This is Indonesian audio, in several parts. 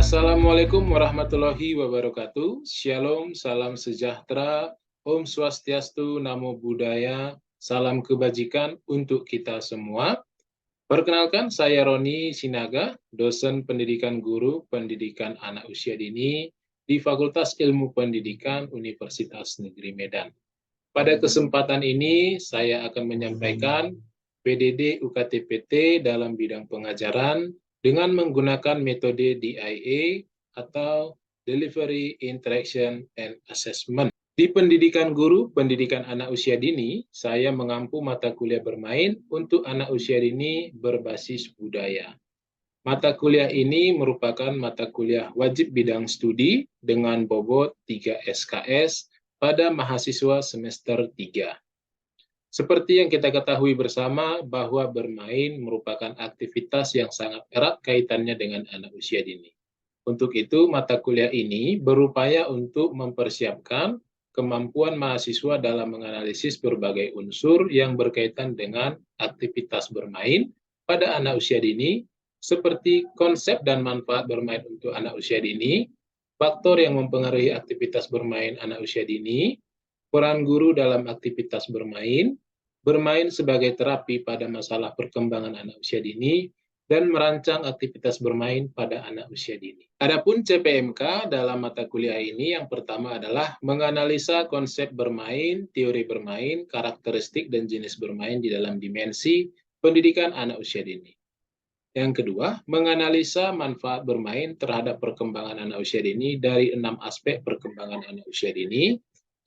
Assalamualaikum warahmatullahi wabarakatuh. Shalom, salam sejahtera, Om Swastiastu, Namo Buddhaya, salam kebajikan untuk kita semua. Perkenalkan, saya Roni Sinaga, dosen pendidikan guru pendidikan anak usia dini di Fakultas Ilmu Pendidikan Universitas Negeri Medan. Pada kesempatan ini, saya akan menyampaikan PDD UKT-PT dalam bidang pengajaran dengan menggunakan metode DIA atau Delivery, Interaction, and Assessment. Di pendidikan guru, pendidikan anak usia dini, saya mengampu mata kuliah bermain untuk anak usia dini berbasis budaya. Mata kuliah ini merupakan mata kuliah wajib bidang studi dengan bobot 3 SKS pada mahasiswa semester 3. Seperti yang kita ketahui bersama bahwa bermain merupakan aktivitas yang sangat erat kaitannya dengan anak usia dini. Untuk itu, mata kuliah ini berupaya untuk mempersiapkan kemampuan mahasiswa dalam menganalisis berbagai unsur yang berkaitan dengan aktivitas bermain pada anak usia dini, seperti konsep dan manfaat bermain untuk anak usia dini, faktor yang mempengaruhi aktivitas bermain anak usia dini, peran guru dalam aktivitas bermain, bermain sebagai terapi pada masalah perkembangan anak usia dini, dan merancang aktivitas bermain pada anak usia dini. Adapun CPMK dalam mata kuliah ini yang pertama adalah menganalisa konsep bermain, teori bermain, karakteristik dan jenis bermain di dalam dimensi pendidikan anak usia dini. Yang kedua, menganalisa manfaat bermain terhadap perkembangan anak usia dini dari 6 aspek perkembangan anak usia dini.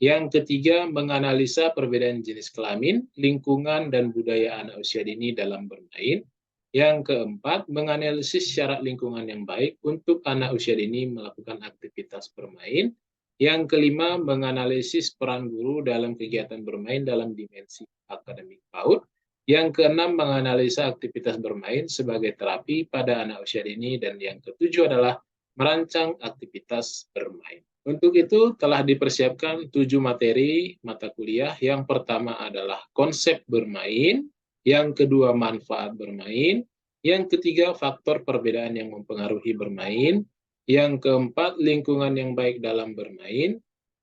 Yang ketiga, menganalisa perbedaan jenis kelamin, lingkungan, dan budaya anak usia dini dalam bermain. Yang keempat, menganalisis syarat lingkungan yang baik untuk anak usia dini melakukan aktivitas bermain. Yang kelima, menganalisis peran guru dalam kegiatan bermain dalam dimensi akademik PAUD. Yang keenam, menganalisa aktivitas bermain sebagai terapi pada anak usia dini. Dan yang ketujuh adalah merancang aktivitas bermain. Untuk itu telah dipersiapkan 7 materi mata kuliah. Yang pertama adalah konsep bermain, yang kedua manfaat bermain, yang ketiga faktor perbedaan yang mempengaruhi bermain, yang keempat lingkungan yang baik dalam bermain,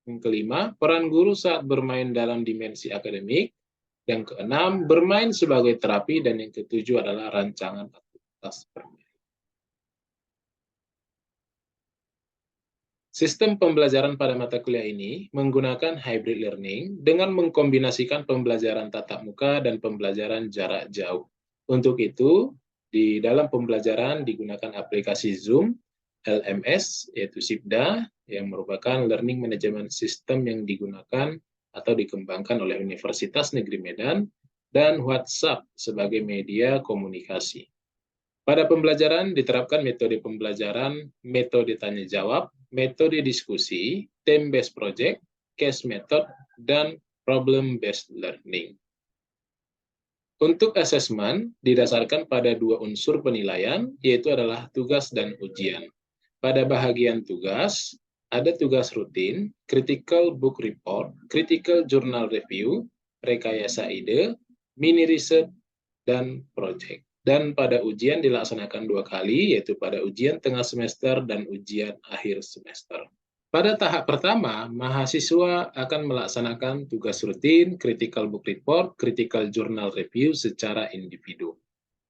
yang kelima peran guru saat bermain dalam dimensi akademik, yang keenam bermain sebagai terapi, dan yang ketujuh adalah rancangan aktivitas bermain. Sistem pembelajaran pada mata kuliah ini menggunakan hybrid learning dengan mengkombinasikan pembelajaran tatap muka dan pembelajaran jarak jauh. Untuk itu, di dalam pembelajaran digunakan aplikasi Zoom, LMS, yaitu SIPDA, yang merupakan Learning Management System yang digunakan atau dikembangkan oleh Universitas Negeri Medan, dan WhatsApp sebagai media komunikasi. Pada pembelajaran diterapkan metode pembelajaran, metode tanya jawab, metode diskusi, theme-based project, case method, dan problem-based learning. Untuk asesmen didasarkan pada 2 unsur penilaian, yaitu adalah tugas dan ujian. Pada bahagian tugas, ada tugas rutin, critical book report, critical journal review, rekayasa ide, mini research, dan project. Dan pada ujian dilaksanakan 2 kali, yaitu pada ujian tengah semester dan ujian akhir semester. Pada tahap pertama, mahasiswa akan melaksanakan tugas rutin, critical book report, critical journal review secara individu.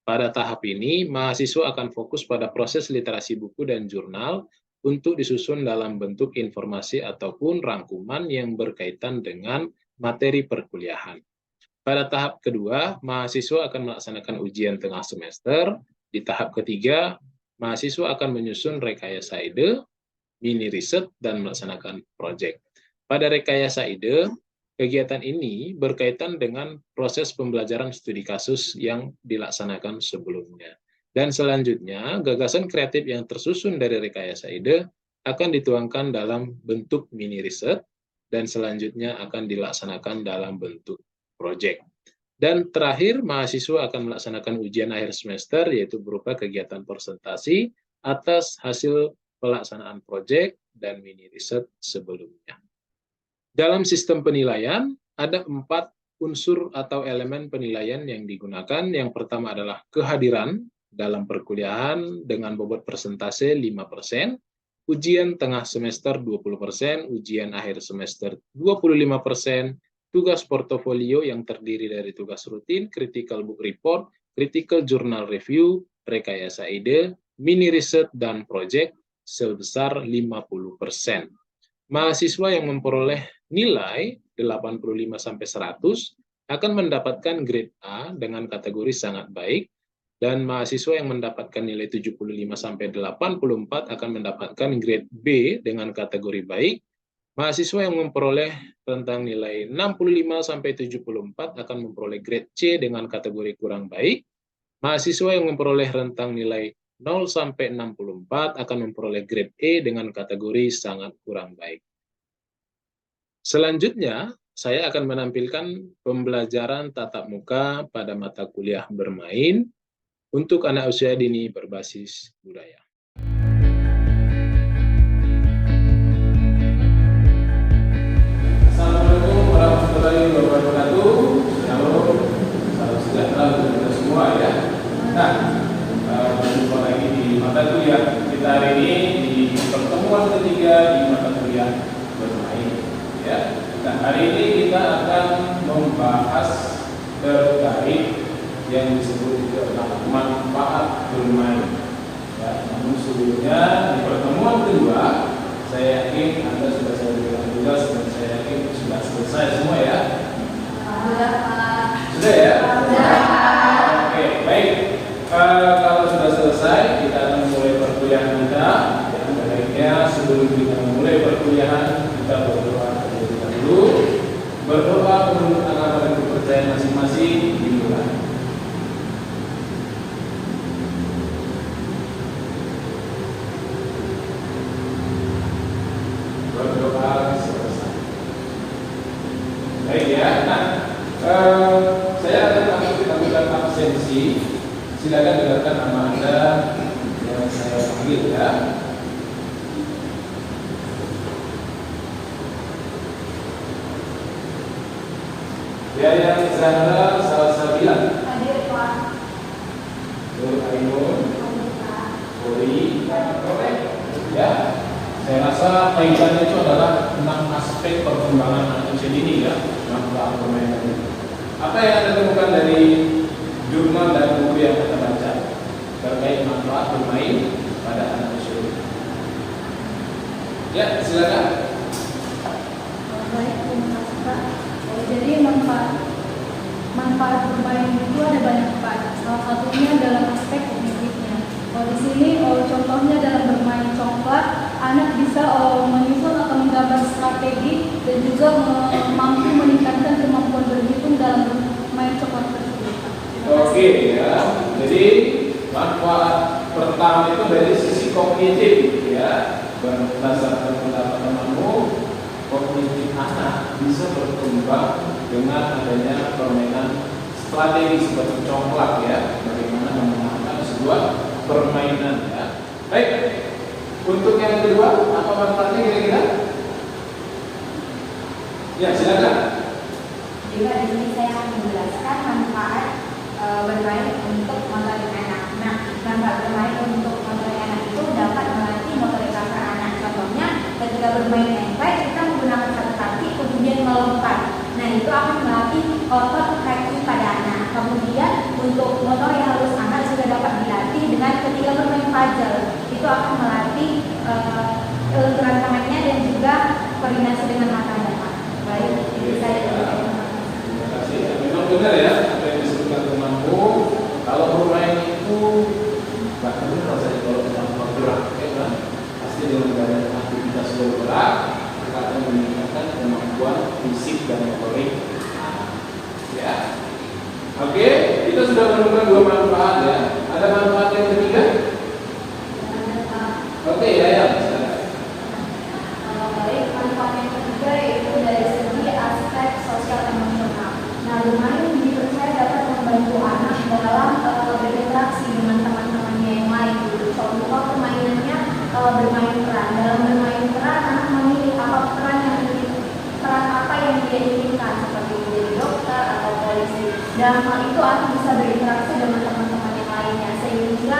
Pada tahap ini, mahasiswa akan fokus pada proses literasi buku dan jurnal untuk disusun dalam bentuk informasi ataupun rangkuman yang berkaitan dengan materi perkuliahan. Pada tahap kedua, mahasiswa akan melaksanakan ujian tengah semester. Di tahap ketiga, mahasiswa akan menyusun rekayasa ide, mini riset, dan melaksanakan proyek. Pada rekayasa ide, kegiatan ini berkaitan dengan proses pembelajaran studi kasus yang dilaksanakan sebelumnya. Dan selanjutnya, gagasan kreatif yang tersusun dari rekayasa ide akan dituangkan dalam bentuk mini riset, dan selanjutnya akan dilaksanakan dalam bentuk proyek. Dan terakhir, mahasiswa akan melaksanakan ujian akhir semester, yaitu berupa kegiatan presentasi atas hasil pelaksanaan proyek dan mini riset sebelumnya. Dalam sistem penilaian, ada 4 unsur atau elemen penilaian yang digunakan. Yang pertama adalah kehadiran dalam perkuliahan dengan bobot persentase 5%, ujian tengah semester 20%, ujian akhir semester 25%, tugas portofolio yang terdiri dari tugas rutin, critical book report, critical journal review, rekayasa ide, mini riset, dan project sebesar 50%. Mahasiswa yang memperoleh nilai 85-100 akan mendapatkan grade A dengan kategori sangat baik, dan mahasiswa yang mendapatkan nilai 75-84 akan mendapatkan grade B dengan kategori baik. Mahasiswa yang memperoleh tentang nilai 65-74 akan memperoleh grade C dengan kategori kurang baik. Mahasiswa yang memperoleh rentang nilai 0-64 akan memperoleh grade E dengan kategori sangat kurang baik. Selanjutnya, saya akan menampilkan pembelajaran tatap muka pada mata kuliah bermain untuk anak usia dini berbasis budaya. Assalamualaikum warahmatullahi wabarakatuh. Shalom, salam sejahtera untuk kita semua ya. Nah, berjumpa lagi di mata kuliah kita hari ini di pertemuan ketiga di mata kuliah bermain ya. Nah, hari ini kita akan membahas terkait yang disebut juga manfaat bermain. Ya, namun sebelumnya di pertemuan kedua, saya yakin Anda sudah saya berikan tugas dan saya yakin sudah selesai semua ya. Sudah ya? Oke, baik. Kalau sudah selesai, kita akan mulai perkuliahan kita. Yang baiknya sebelum kita memulai perkuliahan, kita berdoa terlebih dahulu. Berdoa menurut agama dan kepercayaan masing-masing dimulai. Berdoa selesai. Baik ya. Nah, saya akan tampilkan absensi. Silakan dengarkan nama Anda yang saya panggil ya. Yaya Zahra Salsabila. Hadir Pak. Nur Ainun. Kori. Ya. Saya rasa kaitannya itu adalah 6 aspek perkembangan anak usia dini ya, manfaat permainan ini. Apa yang Anda temukan dari jurnal dan buku yang kita baca terkait manfaat bermain pada anak usia dini? Ya, silakan. Baik, terima kasih Pak. Jadi manfaat bermain itu ada banyak Pak. Salah satunya dalam aspek kognitifnya. Di sini contohnya dalam bermain congklak, anak bisa menyusun atau menggambar strategi dan juga mampu meningkatkan kemampuan berhitung dalam bermain congklak tersebut. Oke ya, jadi manfaat pertama itu dari sisi kognitif ya. Berdasarkan pendapat temanmu, kognitif anak bisa berkembang dengan adanya permainan strategi seperti congklak ya, bagaimana memenangkan sebuah permainan ya. Baik, untuk yang kedua apa manfaatnya kira-kira? Ya silakan. Juga di sini saya akan menjelaskan manfaat bermain untuk motorik anak. Nah, manfaat bermain untuk motorik anak itu dapat melatih motorik kasar anak. Contohnya, ketika bermain engklek kita menggunakan satu kaki kemudian melompat. Nah, itu akan melatih otot kaki pada anak. Kemudian untuk motor yang halus anak juga dapat dilatih dengan ketika bermain puzzle. Itu akan melatih kelenturan tangannya dan juga koordinasi dengan matanya. Baik, jadi saya terima kasih. Memang benar ya apa yang disebutkan temanmu. Kalau bermain itu bahkan rasanya kalau kita bergerak ya kan, pasti dengan banyak aktivitas bergerak kita akan meningkatkan kemampuan fisik dan motorik. Ya. Oke, kita sudah menemukan 2 manfaat ya. Ada manfaat yang ketiga? Oke ya. Baik, manfaat yang ketiga yaitu dari segi aspek sosial emosional. Nah, bermain dipercaya dapat membantu anak dalam berinteraksi dengan teman-temannya yang lain. Contoh permainannya bermain peran. Dalam bermain peran, anak memilih peran apa yang dia inginkan, seperti menjadi dokter atau polisi. Dalam hal itu anak bisa berinteraksi dengan teman-teman yang lainnya, sehingga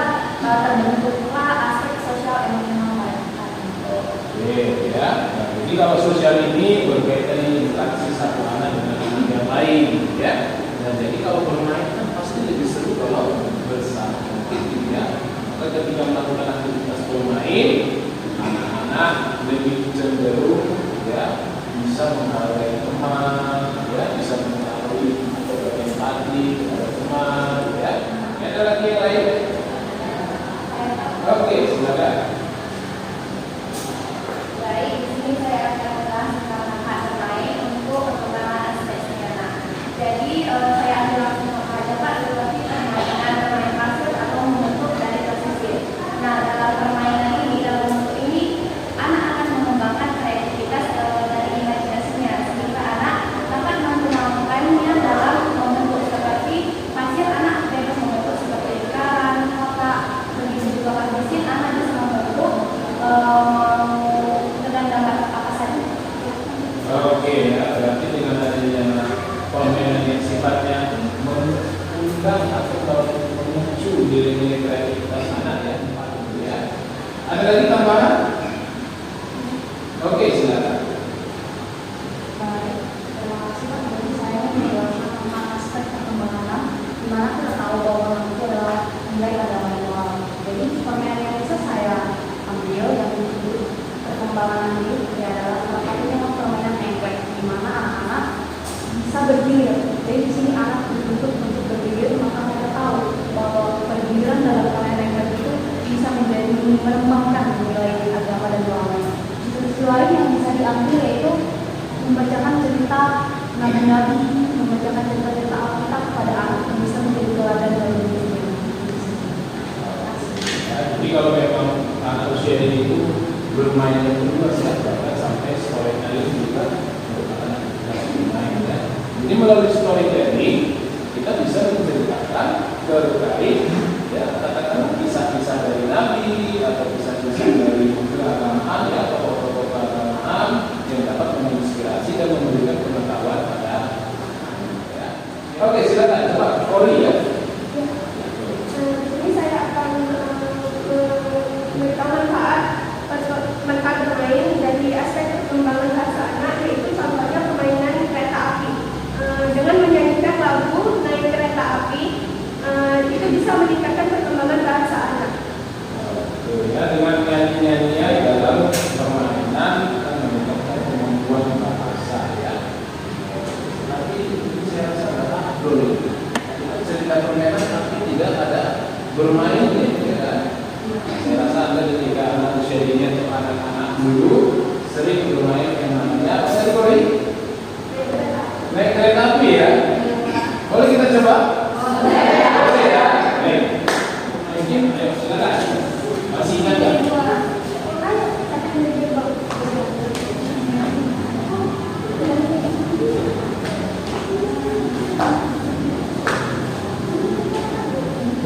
mengundang atau memicu nilai-nilai kreativitas anak ya. Ada lagi tambahan? Oke, silakan. Terima kasih Pak. Jadi saya menjelaskan tentang aspek perkembangan anak, di mana kita tahu bahwa anak itu adalah nilai pada manual. Jadi permainan yang bisa saya ambil yang untuk perkembangan anak itu ya adalah salah satunya permainan engklek, di mana anak-anak bisa bergilir. Jadi di sini anak dituntut untuk bergilir, maka mereka tahu bahwa pergiliran dalam permainan engklek itu bisa menjadi mengembangkan nilai agama dan doa. Sisi lain yang bisa diambil yaitu membacakan cerita nabi-nabi, membacakan cerita-cerita Alkitab kepada anak yang bisa menjadi teladan bagi dirinya. Jadi kalau memang anak usia ini itu bermain yang luas ya, bahkan sampai storytelling juga merupakan aktivitas bermain ya. Jadi melalui storytelling kita bisa menceritakan terkait ya katakanlah kisah-kisah dari nabi atau kisah-kisah dari keagamaan ya atau tokoh-tokoh keagamaan yang dapat menginspirasi dan memberikan pengetahuan pada anak ya. Oke, silakan Pak Kori ya. Ini saya akan memberikan manfaat bermain dari aspek perkembangan bahasa anak, yaitu contohnya permainan kereta api. Dengan menyanyikan lagu naik kereta api, itu bisa meningkatkan perkembangan bahasa anak. Ya, dengan nyanyi-nyanyian dalam permainan akan meningkatkan kemampuan bahasa ya. Tapi saya rasa adalah dulu cerita permainan tapi tidak ada bermain ya kan. Saya rasa Anda ketika anak usia dini atau anak-anak dulu sering bermain yang namanya apa tadi Kori? Naik kereta api ya. Boleh kita coba? Boleh ya. Baik. Mungkin ayo silakan. Masih ingat kan?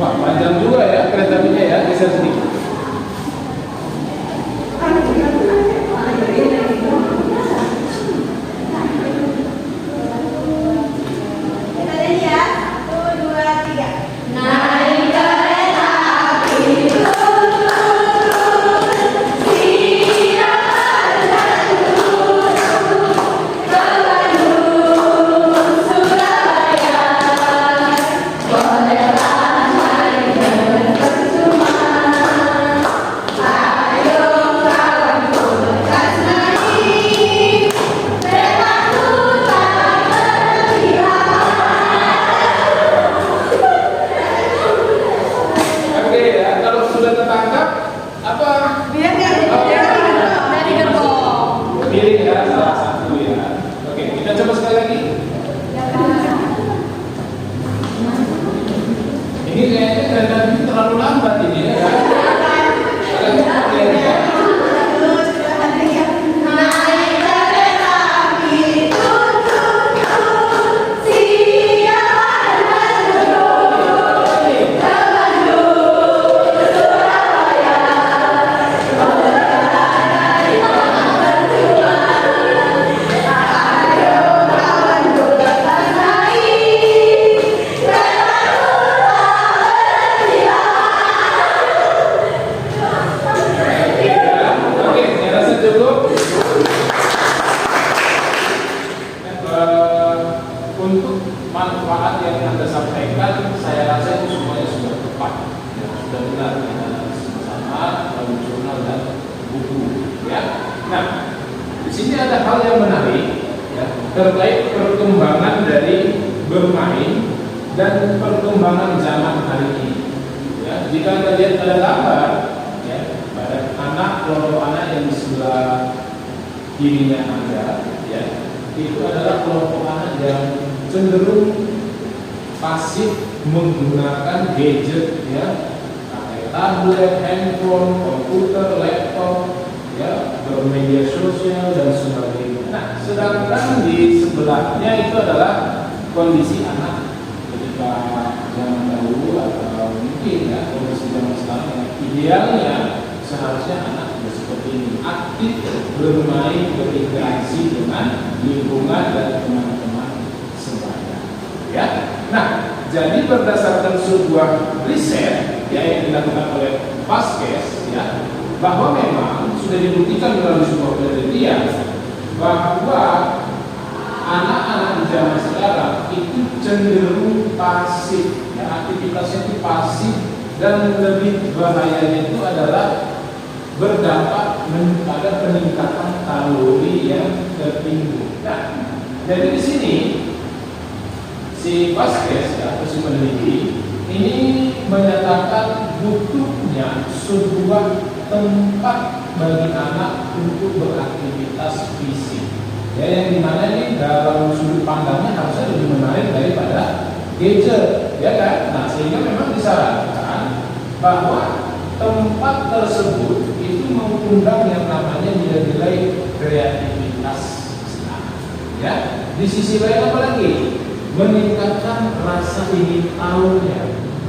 Wah, panjang juga ya kereta apinya ya, geser sedikit. Ini kayaknya kereta ini terlalu lambat ini ya. Untuk manfaat yang Anda sampaikan, saya rasa itu semuanya sudah tepat, ya, sudah benar kita sama-sama melalui jurnal dan buku. Ya. Nah, di sini ada hal yang menarik ya, terkait perkembangan dari bermain dan perkembangan zaman hari ini. Ya, jika kita lihat pada gambar, ya, pada anak kelompok anak yang di sebelah kirinya Anda, ya, itu adalah kelompok anak yang cenderung pasif menggunakan gadget ya, pakai tablet, handphone, komputer, laptop, ya, bermedia sosial dan sebagainya. Nah, sedangkan di sebelahnya itu adalah kondisi anak ketika zaman dahulu atau mungkin ya kondisi zaman sekarang yang idealnya seharusnya anak seperti ini aktif bermain berinteraksi dengan lingkungan dan teman-teman sebaya. Ya, nah jadi berdasarkan sebuah riset ya, yang dilakukan oleh Vasquez ya, bahwa memang sudah dibuktikan melalui sebuah penelitian bahwa anak-anak di zaman sekarang itu cenderung pasif ya, aktivitasnya itu pasif, dan lebih bahayanya itu adalah berdampak pada peningkatan kalori yang tertimbun. Nah, jadi di sini si Vasquez atau si peneliti ini menyatakan butuhnya sebuah tempat bagi anak untuk beraktivitas fisik. Ya, yang dimana ini dalam sudut pandangnya harusnya lebih menarik daripada gadget, ya kan? Nah, sehingga memang disarankan bahwa tempat tersebut itu mengundang yang namanya nilai-nilai kreativitas. Nah, ya, di sisi lain apa lagi? Meningkatkan rasa ingin tahunya.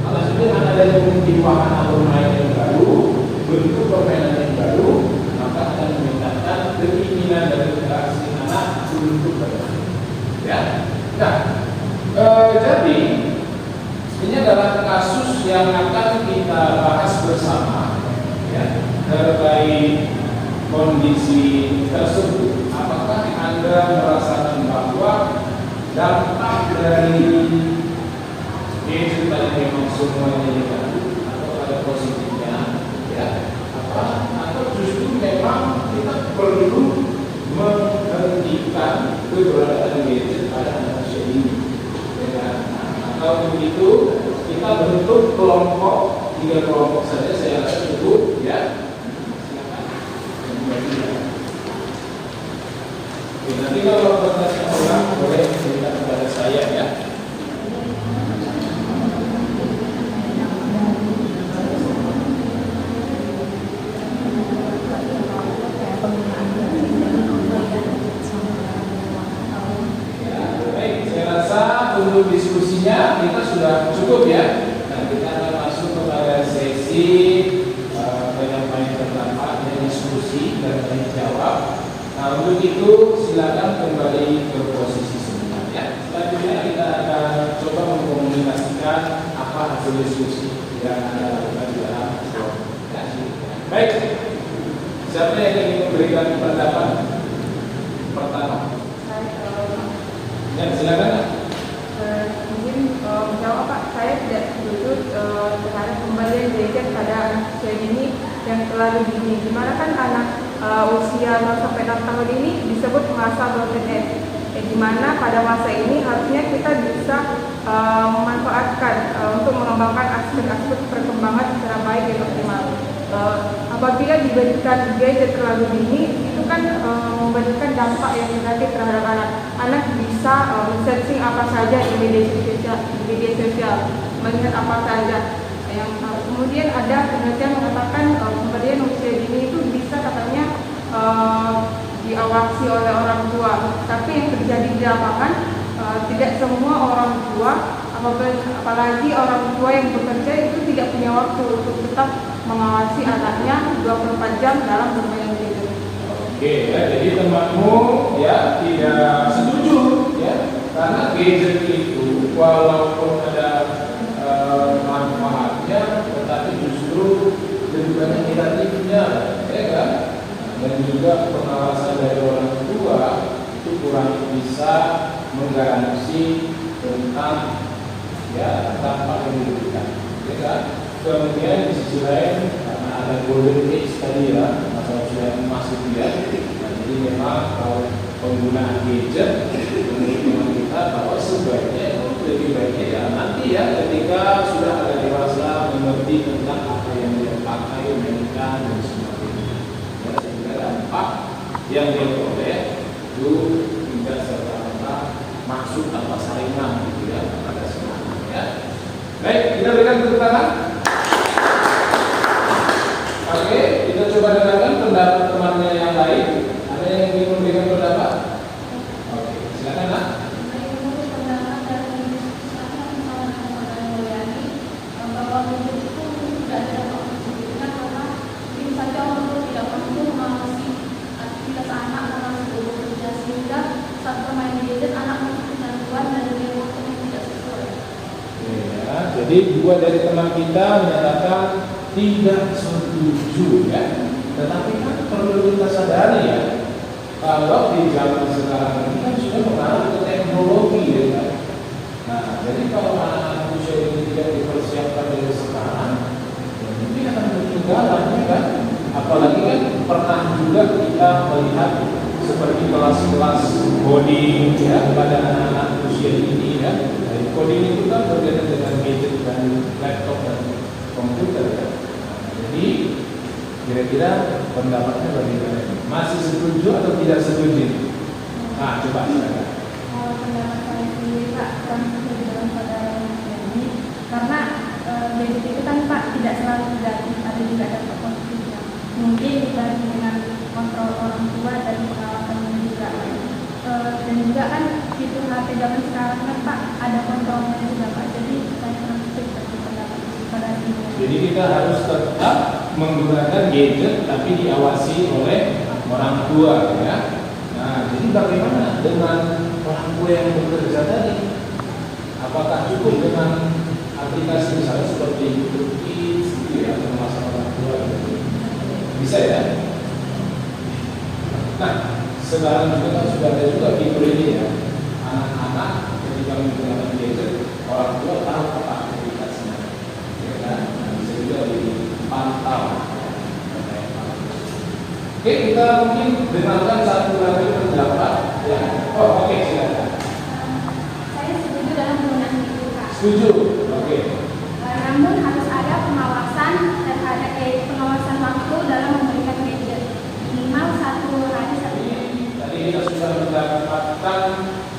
Kalau sudah ada yang wahana bermain yang baru, bentuk permainan yang baru, maka akan meningkatkan keinginan dari interaksi anak untuk bermain. Ya, nah, jadi ini adalah kasus yang akan kita bahas bersama, ya, terkait kondisi tersebut. Apakah Anda merasakan bahwa dampak dari gadget tadi memang semuanya negatif atau ada positifnya, ya? Atau justru memang kita perlu menghentikan keberadaan gadget pada manusia ini, ya? Atau begitu kita bentuk kelompok, 3 kelompok saja saya rasa cukup, ya. Oke, nanti kalau pertanyaan orang boleh cerita kepada saya, ya. Baik, saya rasa untuk diskusinya kita sudah cukup, ya. Nah, kita akan masuk kepada sesi penyampaian pendapat dan diskusi dan jawab. Nah, untuk itu silakan kembali ke posisi semula, ya. Selanjutnya kita akan coba mengkomunikasikan apa hasil diskusi yang Anda lakukan di dalam komunikasi. Baik, siapa yang ingin memberikan pendapat pertama? Ya, silakan. Mungkin menjawab Pak, saya tidak setuju terhadap pemberian gadget pada anak usia ini yang terlalu dini. Dimana kan anak usia 0 sampai 6 tahun ini disebut masa golden age, dimana pada masa ini harusnya kita bisa memanfaatkan untuk mengembangkan aspek-aspek perkembangan secara baik dan optimal. Apabila diberikan gadget terlalu dini, itu kan memberikan dampak yang negatif terhadap anak. Anak bisa searching apa saja di media sosial, melihat apa saja. Yang kemudian ada penelitian mengatakan pemberian usia dini itu bisa katanya diawasi oleh orang tua. Tapi yang terjadi di lapangan tidak semua orang tua, apalagi orang tua yang bekerja itu tidak punya waktu untuk tetap mengawasi anaknya 24 jam dalam bermain gadget. Oke, ya, jadi temanmu ya tidak setuju, ya, karena gadget itu walaupun ada manfaatnya, tetapi justru lebih banyak negatifnya, ya kan? Dan juga pengawasan dari orang tua itu kurang bisa menggaransi tentang ya dampak yang diberikan, ya kan? Kemudian di sisi lain karena ada golden age tadi, ya, masa usia emas itu, ya. Nah, jadi memang kalau penggunaan gadget menurut teman kita bahwa sebaiknya lebih baiknya ya nanti, ya, ketika sudah agak dewasa mengerti tentang apa yang dia pakai, mainkan dan sebagainya, ya, sehingga dampak yang dia peroleh itu tidak serta-merta maksud tanpa saringan, gitu, ya, pada semuanya, ya. Baik, kita berikan tepuk tangan. Oke, kita coba dengarkan pendapat temannya yang lain. Ada yang ingin memberikan pendapat? Oke, silakan, Nak. Jadi dua dari teman kita menyatakan tidak setuju ya. Tetapi kan perlu kita sadari ya, kalau di zaman sekarang ini kan sudah mengarah ke teknologi ya kan. Nah, jadi kalau anak-anak usia ini tidak dipersiapkan dari sekarang, ya mungkin akan ketinggalan ya kan. Apalagi kan pernah juga kita melihat seperti kelas-kelas coding ya pada anak-anak usia ini ya. Dari coding itu kan berkaitan dengan gadget dan laptop dan komputer ya. Nah, jadi kira-kira pendapatnya bagaimana? Masih setuju atau tidak setuju? Nah, coba silakan. Kalau pendapat saya sendiri Pak, kurang setuju dalam pada ini karena gadget itu kan Pak tidak selalu gratis, ada juga dampak positifnya. Mungkin dibanding dengan kontrol orang tua dan pengawasannya juga. Dan juga kan fitur HP zaman sekarang kan Pak ada kontrolnya juga Pak. Jadi saya kurang setuju dengan pendapat pada ini. Jadi kita harus tetap menggunakan gadget tapi diawasi oleh orang tua ya. Nah, jadi bagaimana dengan orang tua yang bekerja tadi? Apakah cukup dengan aplikasi misalnya seperti YouTube Kids gitu ya, termasuk orang tua gitu? Bisa ya? Nah, sekarang juga kan sudah ada juga fitur ini ya. Anak-anak ketika menggunakan gadget, orang tua tahu apa aplikasinya, ya kan? Nah, bisa juga dipantau. Oke, kita mungkin dengarkan satu lagi pendapat ya. Oh, oke, silakan. Saya setuju dalam penggunaan itu Pak. Setuju? Oke. Namun harus ada pengawasan terhadap pengawasan waktu dalam memberikan gadget minimal 1 hari sebelum. Tadi kita sudah mendapatkan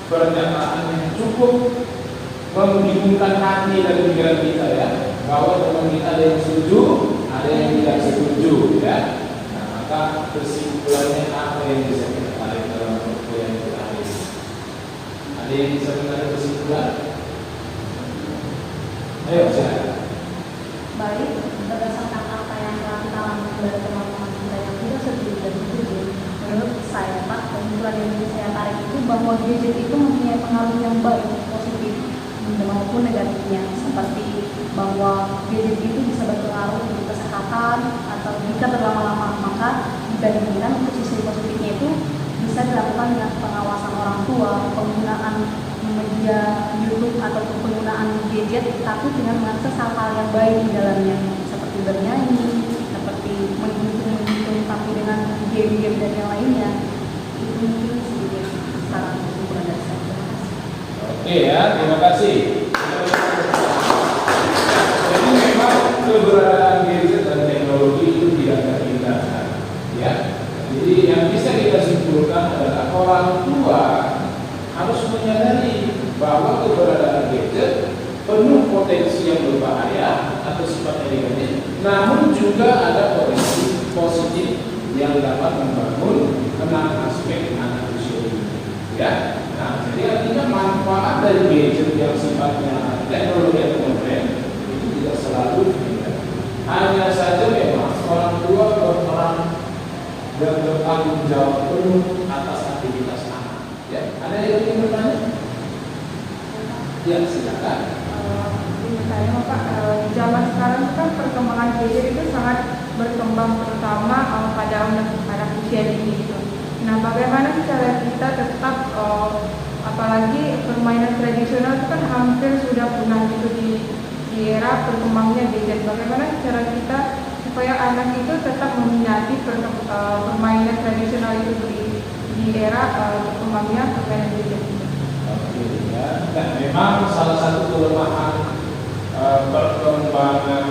pernyataan yang cukup membingungkan hati dan pikiran kita ya, bahwa teman kita ada yang setuju, ada yang tidak setuju ya. Nah, maka kesimpulannya apa yang bisa kita tarik dalam buku yang kita hari ini? Ada yang bisa menarik kesimpulan? Ayo silakan. Baik, berdasarkan apa yang telah kita alami dari teman-teman kita yang tidak setuju dan setuju, menurut saya Pak, kesimpulan yang bisa saya tarik itu bahwa gadget itu mempunyai pengaruh yang baik, positif maupun negatifnya, seperti bahwa gadget itu bisa berpengaruh untuk kesehatan atau jika berlama-lama, maka jika diberikan untuk sisi positifnya itu bisa dilakukan dengan pengawasan orang tua, penggunaan media YouTube ataupun penggunaan gadget, tapi dengan mengakses hal-hal yang baik di dalamnya, seperti bernyanyi, seperti menghitung, tapi dengan game-game dan yang lainnya. Itu mungkin sedikit saran kesimpulan dari saya. Terima kasih. Oke ya, terima kasih. Jadi memang keberadaan gadget dan teknologi itu tidak terhindarkan, ya. Jadi yang bisa kita simpulkan adalah orang tua harus menyadari bahwa keberadaan gadget penuh potensi yang berbahaya atau sifatnya negatif, namun juga ada potensi positif yang dapat membangun 6 aspek anak usia ini. Ya, nah jadi artinya manfaat dari gadget yang sifatnya teknologi atau modern itu tidak selalu negatif. Hanya saja memang orang tua berperan dan bertanggung jawab penuh atas aktivitas anak. Ya, ada yang ingin bertanya? Ya, silakan. Saya Pak, di zaman sekarang kan perkembangan gadget itu sangat berkembang, terutama pada anak usia dini gitu. Nah, bagaimana cara kita tetap, apalagi permainan tradisional itu kan hampir sudah punah gitu di era perkembangannya gadget. Bagaimana cara kita supaya anak itu tetap meminati permainan tradisional itu di era berkembangnya permainan gadget. Oke, ya. Dan memang salah satu kelemahan perkembangan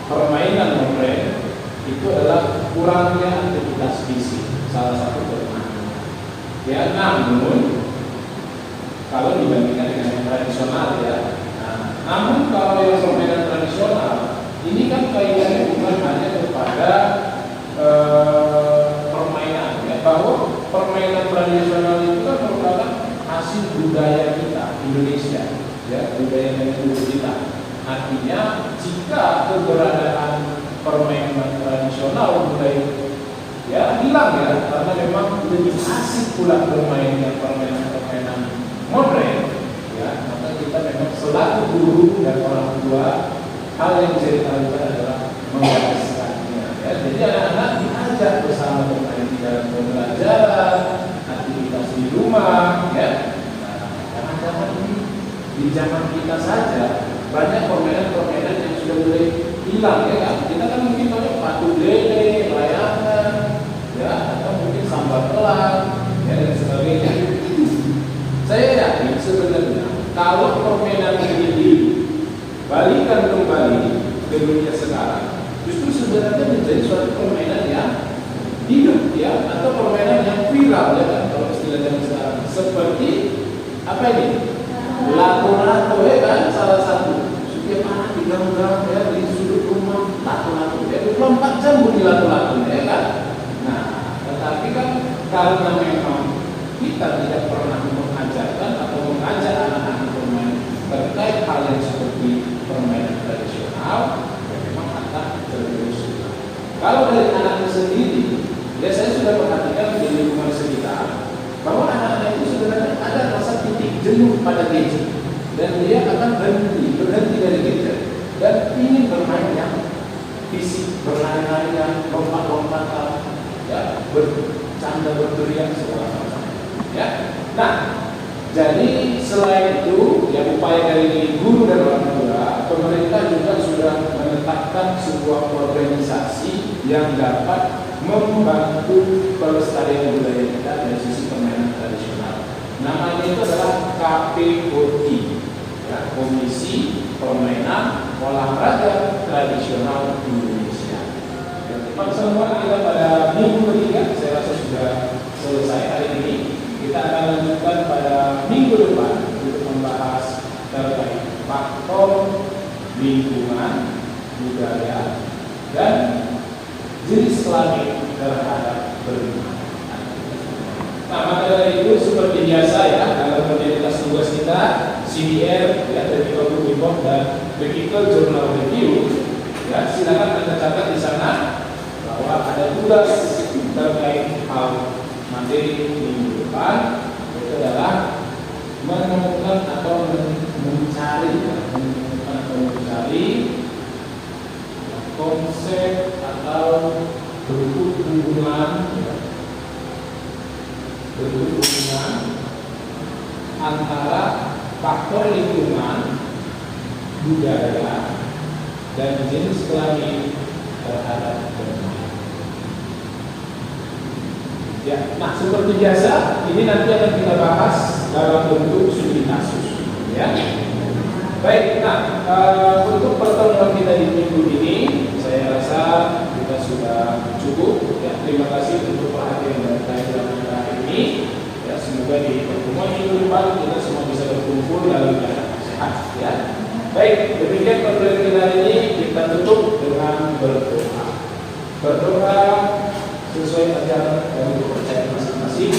permainan modern itu adalah kurangnya aktivitas fisik, salah satu kelemahan. Ya, namun kalau dibandingkan dengan yang tradisional ya, namun kalau yang permainan tradisional ini kan kaitannya bukan hanya kepada permainan, ya, bahwa permainan tradisional itu kan merupakan hasil budaya kita Indonesia, ya, budaya dan kultur kita. Artinya jika keberadaan permainan tradisional mulai ya hilang ya, karena memang lebih asik pula bermain dengan permainan modern, ya, maka kita memang selaku guru dan orang tua, hal yang bisa kita lakukan adalah menggariskannya. Ya. Jadi anak-anak diajak bersama bermain di dalam pembelajaran, aktivitas di rumah, ya. Nah, jangan-jangan ini di zaman kita saja banyak permainan-permainan yang sudah mulai hilang, ya kan? Kita kan mungkin banyak batu lele, layangan, ya, atau mungkin sambar pelan, ya, dan sebagainya. Saya yakin sebenarnya kalau permainan ini balikan kembali ke dunia sekarang, justru sebenarnya menjadi suatu permainan yang hidup, ya, atau permainan yang viral, ya kan, kalau istilah zaman sekarang. Seperti apa ini? Lato-lato, ya kan, salah satu. Setiap anak digang-gang, ya, di sudut rumah, lato-lato, ya, 24 jam bunyi lato-lato, ya kan. Nah, tetapi kan karena memang kita tidak pernah mengajarkan atau mengajak anak-anak bermain terkait hal yang seperti permainan tradisional, ya memang akan terus. Kalau dari anaknya sendiri, ya saya sudah perhatikan di lingkungan sekitar bahwa anak-anak itu sebenarnya ada rasa titik jenuh pada gadget, dan dia akan berhenti dari gadget dan ingin bermain yang fisik, berlari-larian, lompat-lompatan, ya, bercanda, berteriak, segala macam. Ya, nah, jadi selain itu, ya, upaya dari guru dan orang tua, pemerintah juga sudah menetapkan sebuah organisasi yang dapat membantu pelestarian budaya kita dari sisi permainan tradisional. Namanya itu adalah KPOT, ya, Komisi Permainan Olahraga Tradisional Indonesia. Teman semua, kita pada minggu ketiga, saya rasa sudah selesai hari ini. Kita akan lanjutkan pada minggu depan untuk membahas terkait faktor lingkungan, budaya, dan jenis kelamin terhadap berlingkungan. Nah, maka dari itu seperti biasa, ya, dalam modalitas tugas kita CDR, ya, Technical Report dan Technical Journal Review, ya, silakan Anda catat di sana bahwa ada tugas terkait hal materi minggu depan. Itu adalah menemukan atau mencari konsep atau bentuk hubungan antara faktor lingkungan, budaya, dan jenis kelamin terhadap bermain. Ya, nah, seperti biasa, ini nanti akan kita bahas dalam bentuk studi kasus. Ya, baik. Nah, untuk pertemuan kita di minggu ini, saya rasa kita sudah cukup. Ya, terima kasih untuk perhatian dan kehadiran hari ini. Ya, semoga di pertemuan minggu depan kita semua bisa berkumpul dalam keadaan sehat. Ya, baik. Demikian pertemuan kita hari ini, kita tutup dengan berdoa. Berdoa sesuai ajaran dan kepercayaan masing-masing.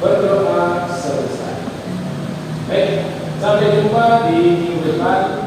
Berdoa selesai. Baik, sampai jumpa di minggu depan.